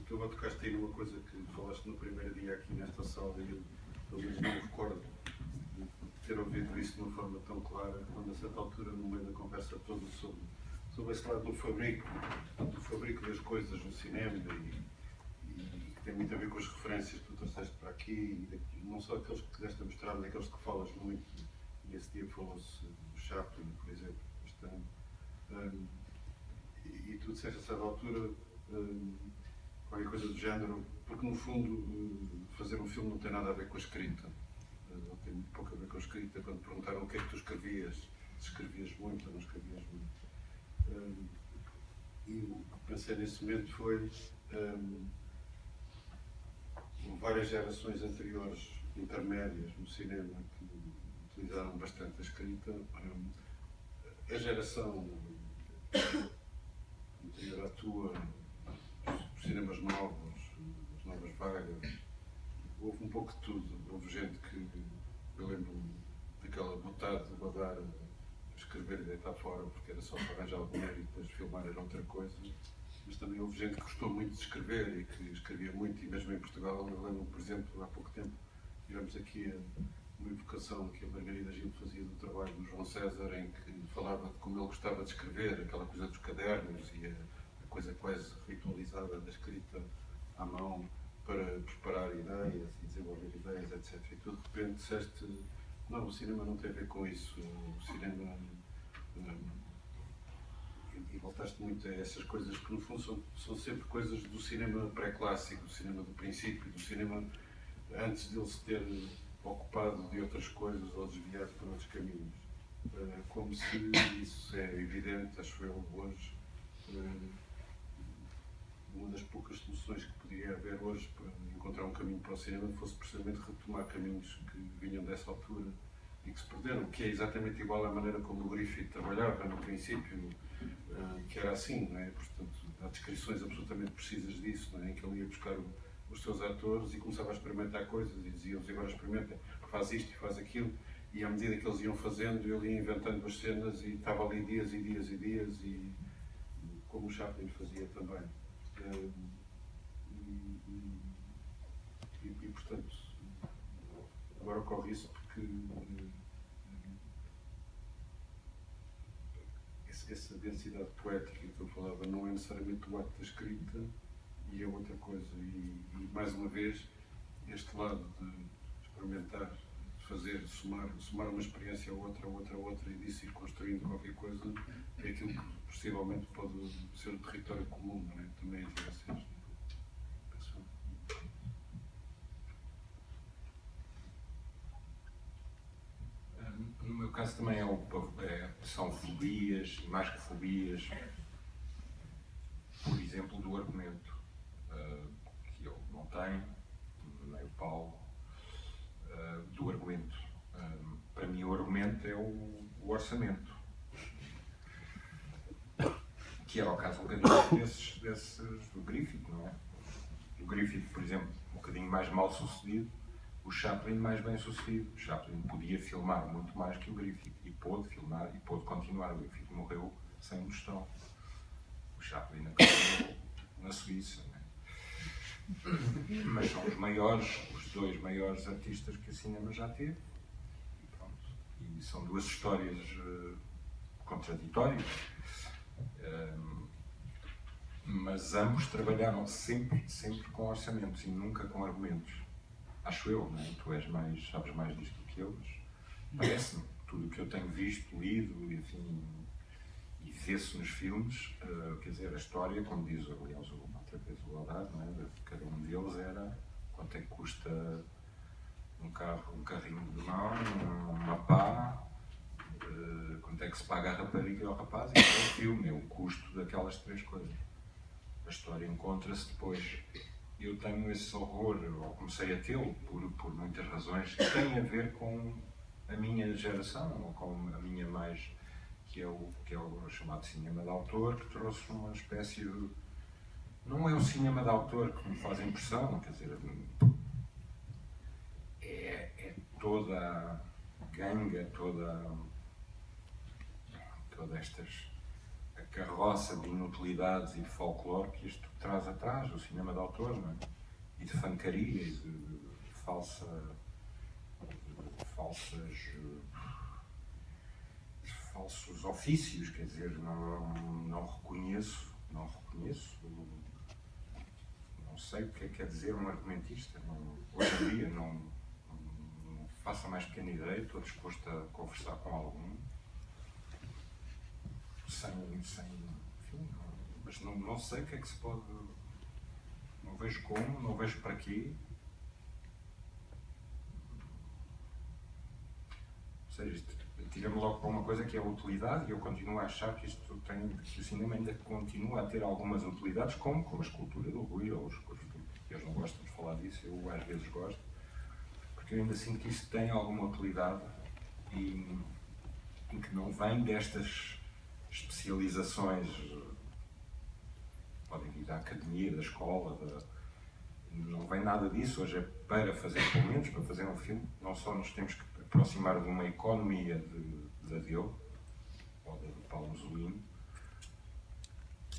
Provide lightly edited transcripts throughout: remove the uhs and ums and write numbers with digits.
tu agora tocaste aí numa coisa que falaste no primeiro dia aqui nesta sala e eu pelo menos não me recordo de ter ouvido isso de uma forma tão clara, quando a certa altura, no meio da conversa toda sobre esse lado do fabrico das coisas no cinema e que tem muito a ver com as referências que tu trouxeste para aqui, e não só aqueles que deste a mostrar, mas aqueles que falas muito. Nesse dia falou-se do Chaplin, por exemplo, bastante. E tu disseste a certa altura qualquer coisa do género, porque no fundo fazer um filme não tem nada a ver com a escrita, não tem muito pouco a ver com a escrita. Quando perguntaram o que é que tu escrevias, se escrevias muito ou não escrevias muito, e o que pensei nesse momento foi várias gerações anteriores, intermédias no cinema, que utilizaram bastante a escrita. A geração anterior à tua, os cinemas novos, as novas vagas, houve um pouco de tudo. Houve gente que, eu lembro daquela vontade de badar, escrever e deitar fora, porque era só para arranjar o dinheiro e depois filmar era outra coisa. Mas também houve gente que gostou muito de escrever e que escrevia muito, e mesmo em Portugal, eu lembro, por exemplo, há pouco tempo, tivemos aqui uma evocação que a Margarida Gil fazia do trabalho do João César, em que falava de como ele gostava de escrever, aquela coisa dos cadernos e a coisa quase ritualizada da escrita à mão para preparar ideias e desenvolver ideias, etc. E tu de repente disseste, não, o cinema não tem a ver com isso, o cinema... E voltaste muito a essas coisas que no fundo são sempre coisas do cinema pré-clássico, do cinema do princípio, do cinema antes de ele se ter ocupado de outras coisas ou desviado para outros caminhos. Como se isso é evidente, acho eu, hoje, uma das poucas soluções que poderia haver hoje para encontrar um caminho para o cinema fosse precisamente retomar caminhos que vinham dessa altura e que se perderam, que é exatamente igual à maneira como o Griffith trabalhava no princípio, que era assim, não é? Portanto, há descrições absolutamente precisas disso, não é? Em que ele ia buscar os seus atores e começava a experimentar coisas e dizia-lhes, agora experimenta, faz isto e faz aquilo, e à medida que eles iam fazendo, ele ia inventando as cenas e estava ali dias e dias e dias, e como o Chaplin fazia também. E portanto, agora ocorre isso porque essa densidade poética que eu falava não é necessariamente o ato da escrita, e é outra coisa. E mais uma vez, este lado de experimentar, de fazer, de somar uma experiência a outra, e disso ir construindo qualquer coisa, é aquilo que possivelmente pode ser o território comum, não é? Também entre vocês. No meu caso também são fobias, mais que fobias, por exemplo, do argumento, que eu não tenho, nem o Paulo, do argumento. Para mim o argumento é o orçamento, que era o caso um bocadinho desses do Griffith, não é? O Griffith, por exemplo, um bocadinho mais mal sucedido, o Chaplin mais bem sucedido. O Chaplin podia filmar muito mais que o Griffith, e pôde filmar e pôde continuar. O Griffith morreu sem um tostão. O Chaplin acabou na Suíça, não é? Mas são os dois maiores artistas que o cinema já teve. E pronto. E são duas histórias contraditórias. Mas ambos trabalharam sempre com orçamentos e nunca com argumentos. Acho eu, não é? Tu sabes mais disto do que eu, mas parece-me, tudo o que eu tenho visto, lido, enfim, e vê-se nos filmes, quer dizer, a história, como diz, aliás, outra vez o Godard, não é? Cada um deles era quanto é que custa um carrinho de mão, uma pá, quanto é que se paga a rapariga ao rapaz, e é o filme, é o custo daquelas três coisas. A história encontra-se depois. Eu tenho esse horror, ou comecei a tê-lo, por muitas razões, que têm a ver com a minha geração, ou com a minha mais, que é o chamado cinema de autor, que trouxe uma espécie de... Não é o cinema de autor que me faz impressão, quer dizer, é toda a ganga, toda estas... carroça de inutilidades e de folclore que isto traz atrás, o cinema de autor, não é? E de fancaria, e de falsos ofícios, quer dizer, não reconheço, não sei o que é que quer dizer um argumentista. Hoje em dia não faço a mais pequena ideia, estou disposto a conversar com algum, enfim, mas não sei o que é que se pode, não vejo como, não vejo para quê. Ou seja, isto tira-me logo para uma coisa que é a utilidade, e eu continuo a achar que que o cinema ainda continua a ter algumas utilidades, como a escultura do Rui, ou eles não gostam de falar disso, eu às vezes gosto, porque eu ainda sinto que isso tem alguma utilidade e que não vem destas especializações, podem vir da academia, da escola, não vem nada disso. Hoje é para fazer, pelo menos para fazer um filme, não só nos temos que aproximar de uma economia da dele, ou da do Paulo Mussolini,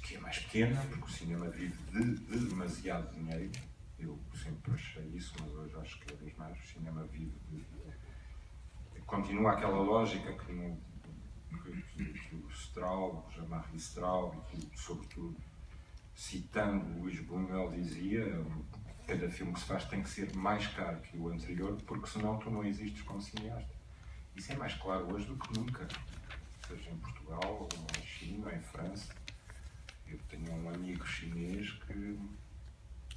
que é mais pequena, porque o cinema vive de demasiado dinheiro. Eu sempre achei isso, mas hoje acho que cada vez mais o cinema vive continua aquela lógica que o Straub, o Jean-Marie Straub, e que, sobretudo, citando Luís Buñuel, dizia: cada filme que se faz tem que ser mais caro que o anterior, porque senão tu não existes como cineasta. Isso é mais claro hoje do que nunca, seja em Portugal, ou na China, ou em França. Eu tenho um amigo chinês que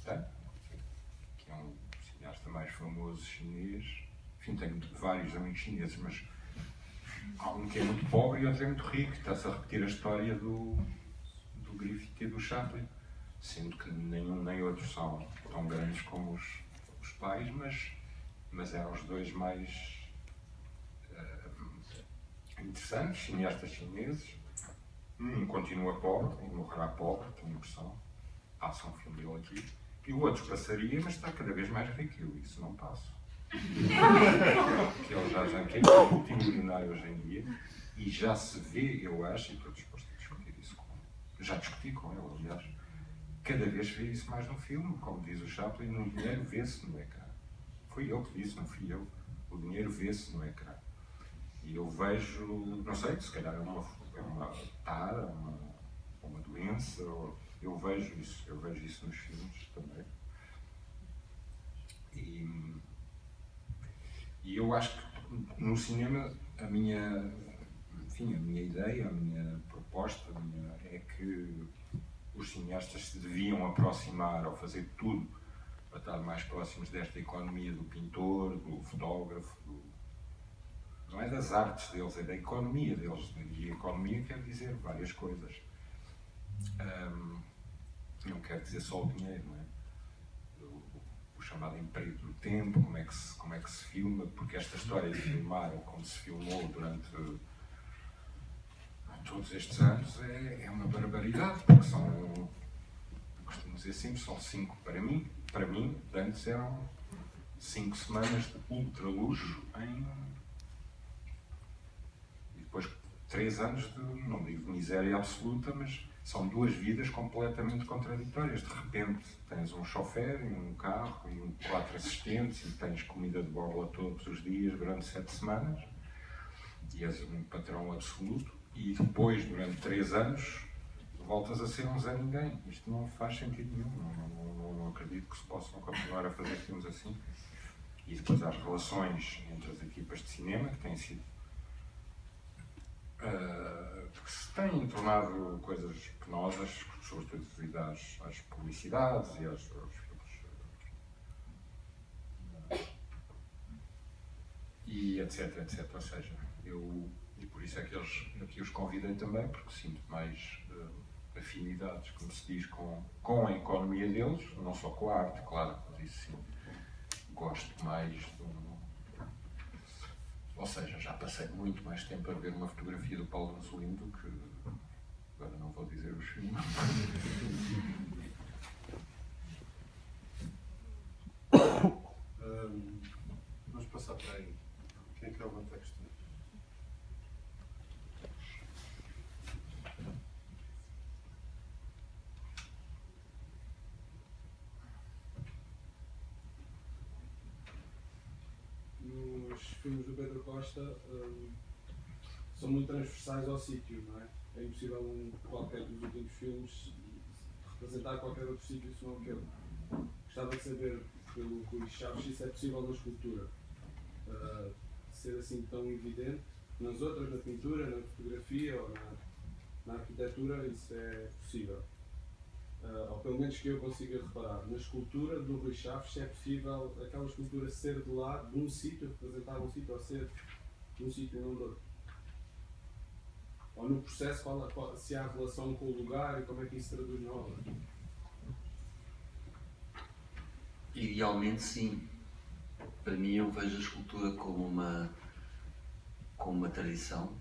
é um cineasta mais famoso chinês. Enfim, tenho vários amigos chineses, mas há um que é muito pobre e outro é muito rico. Está-se a repetir a história do Griffith e do Chaplin, sendo que nenhum nem outro são tão grandes como os pais, mas eram os dois mais interessantes, cineastas chineses. Continua pobre, e morrerá pobre, tenho a impressão. Passa um filme dele aqui. E o outro passaria, mas está cada vez mais rico. Eu isso não passo. Que ele já é multimilionário hoje em dia, e já se vê, eu acho, e estou disposto a discutir isso já discuti com ele, aliás, cada vez vê isso mais no filme, como diz o Chaplin, no dinheiro vê-se no ecrã. Foi ele que disse, não fui eu. O dinheiro vê-se no ecrã. E eu vejo, não sei, se calhar é uma tara, uma doença, eu vejo isso nos filmes também. E eu acho que no cinema a minha ideia, a minha proposta é que os cineastas se deviam aproximar ou fazer tudo para estar mais próximos desta economia do pintor, do fotógrafo, não é das artes deles, é da economia deles. E a economia quer dizer várias coisas. Não quer dizer só o dinheiro, não é? O chamado emprego do tempo, como é que se filma, porque esta história de filmar como se filmou durante todos estes anos é uma barbaridade, porque costumo dizer sempre, são 5 para mim, antes eram 5 semanas de ultra luxo e depois 3 anos de, não digo de miséria absoluta, mas são 2 vidas completamente contraditórias. De repente tens um chofer e um carro e 4 assistentes e tens comida de borla todos os dias durante 7 semanas e és um patrão absoluto, e depois, durante 3 anos, voltas a ser um Zé Ninguém. Isto não faz sentido nenhum. Não acredito que se possam continuar a fazer filmes assim. E depois há as relações entre as equipas de cinema, que têm sido que se têm tornado coisas penosas, sobretudo devido às publicidades e aos filmes. E etc. Ou seja, e por isso é que aqui os convidei também, porque sinto mais afinidades, como se diz, com a economia deles, não só com a arte, claro, mas isso sim, gosto mais ou seja, já passei muito mais tempo a ver uma fotografia do Paulo Mussolini do que, agora não vou dizer os filmes. Vamos passar para aí. Quem é que levanta a questão? filmes do Pedro Costa são muito transversais ao sítio, não é? É impossível qualquer dos últimos filmes representar qualquer outro sítio senão aquele. Gostava de saber, pelo Rui Chaves, se isso é possível na escultura. Ser assim tão evidente. Nas outras, na pintura, na fotografia ou na arquitetura, isso é possível. Ou pelo menos que eu consiga reparar. Na escultura do Rui Chaves, se é possível aquela escultura ser de lá, de um sítio, representar um sítio, ou ser de um sítio e não de outro. Ou no processo, se há relação com o lugar e como é que isso se traduz na obra. Idealmente, sim. Para mim, eu vejo a escultura como uma tradição,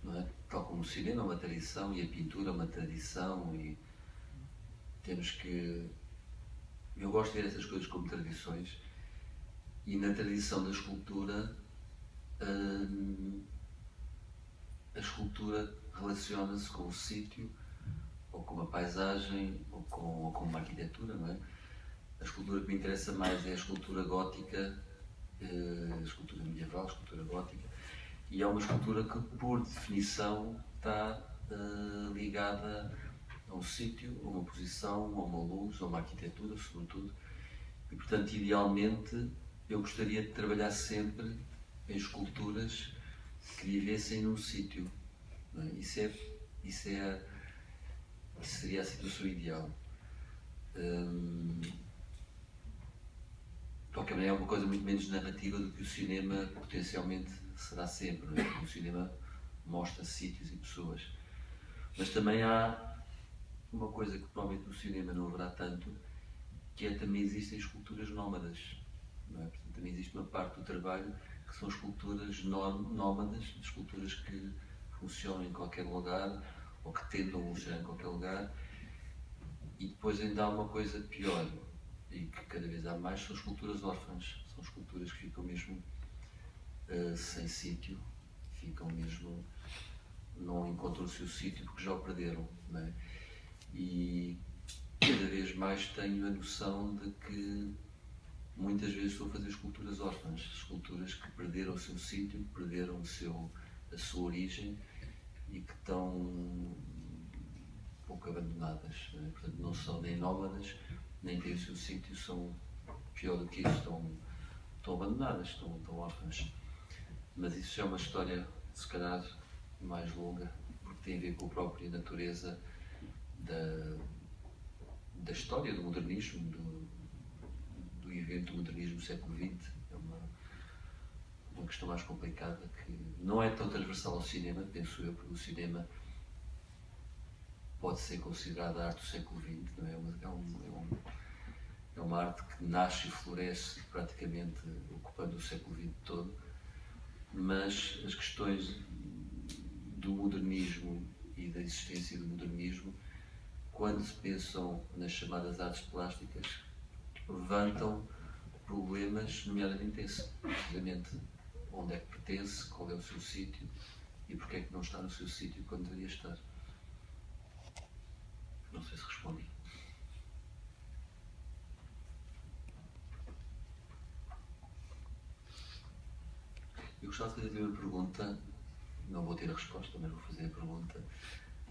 não é? Tal como o cinema é uma tradição e a pintura é uma tradição, e temos que... Eu gosto de ver essas coisas como tradições, e na tradição da escultura, a escultura relaciona-se com o sítio, ou com uma paisagem, ou com uma arquitetura, não é? A escultura que me interessa mais é a escultura gótica, a escultura medieval, a escultura gótica, e é uma escultura que, por definição, está ligada a um sítio, a uma posição, a uma luz, a uma arquitetura, sobretudo. E, portanto, idealmente, eu gostaria de trabalhar sempre em esculturas que vivessem num sítio. Não é? Isso seria a situação ideal. De qualquer maneira, é uma coisa muito menos narrativa do que o cinema potencialmente será sempre, não é? Porque o cinema mostra sítios e pessoas. Mas também há uma coisa que provavelmente no cinema não haverá tanto, que é também existem esculturas nómadas, não é? Portanto, também existe uma parte do trabalho que são esculturas nómadas, esculturas que funcionam em qualquer lugar ou que tentam funcionar em qualquer lugar. E depois ainda há uma coisa pior, e que cada vez há mais, são esculturas órfãs. São esculturas que ficam mesmo sem sítio, ficam mesmo, não encontram o seu sítio porque já o perderam, não é? E cada vez mais tenho a noção de que muitas vezes estou a fazer esculturas órfãs, esculturas que perderam o seu sítio, que perderam a sua origem e que estão um pouco abandonadas, não é? Portanto, não são nem nómadas, nem têm o seu sítio, são, pior do que isso, estão abandonadas, estão órfãs. Mas isso é uma história, se calhar, mais longa, porque tem a ver com a própria natureza da história do modernismo, do evento do modernismo do século XX. É uma questão mais complicada, que não é tão transversal ao cinema, penso eu, porque o cinema pode ser considerada a arte do século XX, não é? É uma arte que nasce e floresce praticamente ocupando o século XX todo, mas as questões do modernismo e da existência do modernismo, quando se pensam nas chamadas artes plásticas, levantam problemas, nomeadamente esse, precisamente onde é que pertence, qual é o seu sítio e porque é que não está no seu sítio quando deveria estar. Não sei se respondi. Eu gostava de fazer uma pergunta, não vou ter a resposta, mas vou fazer a pergunta.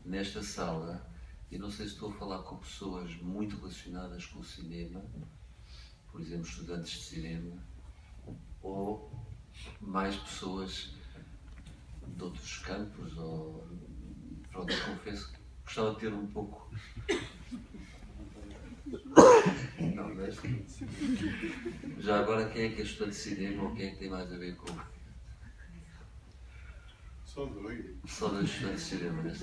Nesta sala, eu não sei se estou a falar com pessoas muito relacionadas com o cinema, por exemplo, estudantes de cinema, ou mais pessoas de outros campos, ou... Pronto, eu confesso que gostava de ter um pouco... Não, mas... Já agora, quem é que é estudante de cinema, ou quem é que tem mais a ver com... Só dois. Só dois estudantes de cinema, né?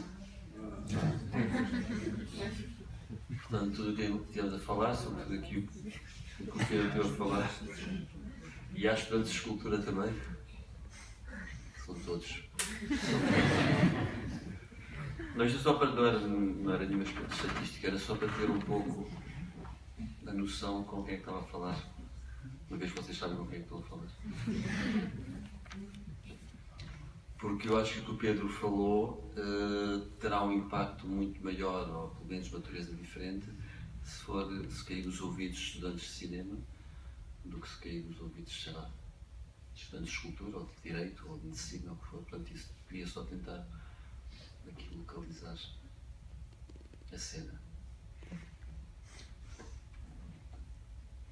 Portanto, tudo o que temos a falar, sobre tudo aquilo que o Pedro teve a falar. E há estudantes de escultura também. São todos. Não, isto só para, não era nenhuma estatística, era só para ter um pouco a noção com quem é que estava a falar. Uma vez que vocês sabem com quem é que estou a falar. Porque eu acho que o que o Pedro falou terá um impacto muito maior, ou pelo menos de natureza diferente, se cair nos ouvidos de estudantes de cinema, do que se cair nos ouvidos, sei lá, de estudantes de escultura, ou de direito, ou de medicina, ou o que for. Portanto, isso queria só tentar aqui localizar a cena.